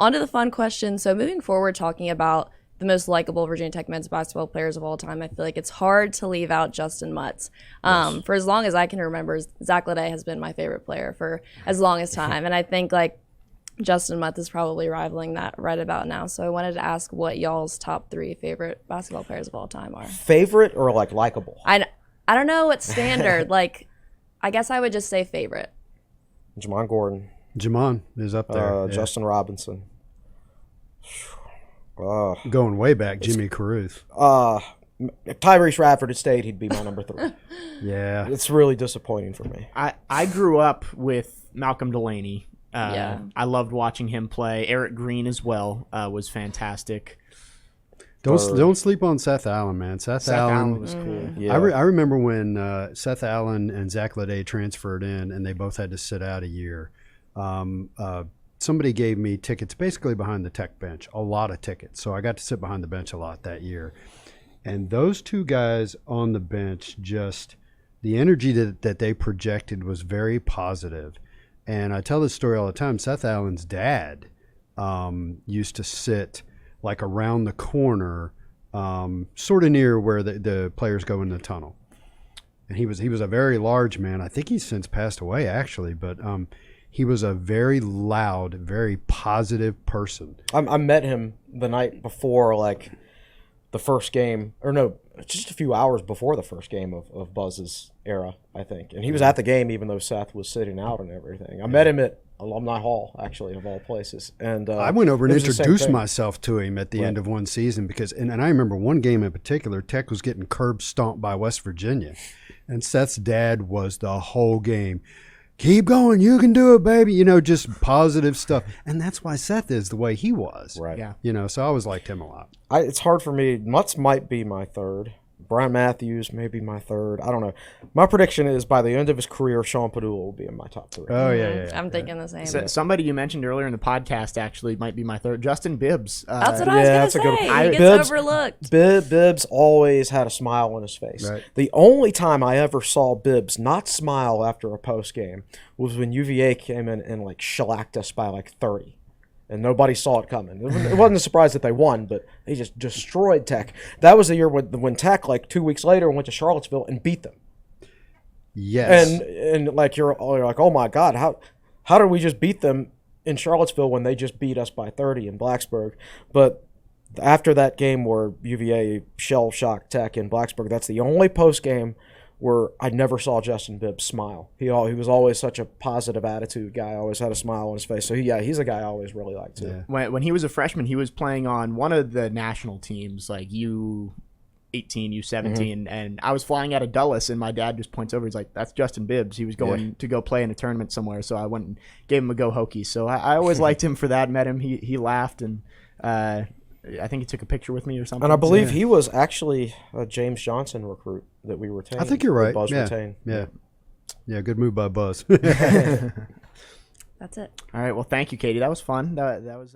On to the fun question. So moving forward, talking about the most likable Virginia Tech men's basketball players of all time, I feel like it's hard to leave out Justin Mutz. Yes. For as long as I can remember, Zach Leday has been my favorite player for as long as time. And I think like Justin Mutz is probably rivaling that right about now. So I wanted to ask what y'all's top 3 favorite basketball players of all time are. Favorite or like likable? I don't know what's standard. Like, I guess I would just say favorite. Jamon Gordon. Jamon is up there. Justin Robinson. Going way back, Jimmy Caruth. If Tyrese Radford had stayed, he'd be my number 3. Yeah. It's really disappointing for me. I grew up with Malcolm Delaney. Yeah. I loved watching him play. Eric Green as well was fantastic. Don't sleep on Seth Allen, man. Seth Allen was cool. Yeah. I remember when Seth Allen and Zach Leday transferred in, and they both had to sit out a year. Somebody gave me tickets basically behind the Tech bench, a lot of tickets. So I got to sit behind the bench a lot that year. And those two guys on the bench, just the energy that they projected was very positive. And I tell this story all the time. Seth Allen's dad used to sit like around the corner, sort of near where the players go in the tunnel. And he was a very large man. I think he's since passed away, actually. But he was a very loud, very positive person. I met him the night before, like, the first game. Or no, just a few hours before the first game of Buzz's era, I think. And he was at the game even though Seth was sitting out and everything. I met him at Alumni Hall, actually, of all places. And I went over and it was the same introduced thing. myself to him at the end of one season because, and I remember one game in particular, Tech was getting curb stomped by West Virginia. And Seth's dad was the whole game. Keep going, you can do it, baby. You know, just positive stuff. And that's why Seth is the way he was. Right. Yeah. You know, so I always liked him a lot. It's hard for me. Mutz might be my 3rd. Brian Matthews may be my 3rd. I don't know. My prediction is by the end of his career, Sean Padula will be in my top 3. Oh, yeah. I'm thinking the same. So, somebody you mentioned earlier in the podcast actually might be my 3rd. Justin Bibbs. That's what I was that's a going good to say. one. He gets Bibbs- overlooked. Bibbs always had a smile on his face. Right. The only time I ever saw Bibbs not smile after a post game was when UVA came in and like shellacked us by like 30. And nobody saw it coming. It wasn't a surprise that they won, but they just destroyed Tech. That was the year when Tech, like 2 weeks later, went to Charlottesville and beat them. Yes. And like you're like, oh my God, how did we just beat them in Charlottesville when they just beat us by 30 in Blacksburg? But after that game where UVA shell-shocked Tech in Blacksburg, that's the only post game where I never saw Justin Bibbs smile. He was always such a positive attitude guy. Always had a smile on his face. So he's a guy I always really liked too. Yeah. When he was a freshman, he was playing on one of the national teams, like U18, U17, and I was flying out of Dulles, and my dad just points over. He's like, "That's Justin Bibbs." He was going to go play in a tournament somewhere, so I went and gave him a go Hokies. So I always liked him for that. Met him, he laughed, and I think he took a picture with me or something. And I believe he was actually a James Johnson recruit that we retained. I think you're right. Buzz Yeah. retained. Yeah, good move by Buzz. That's it. All right. Well, thank you, Katie. That was fun. That was.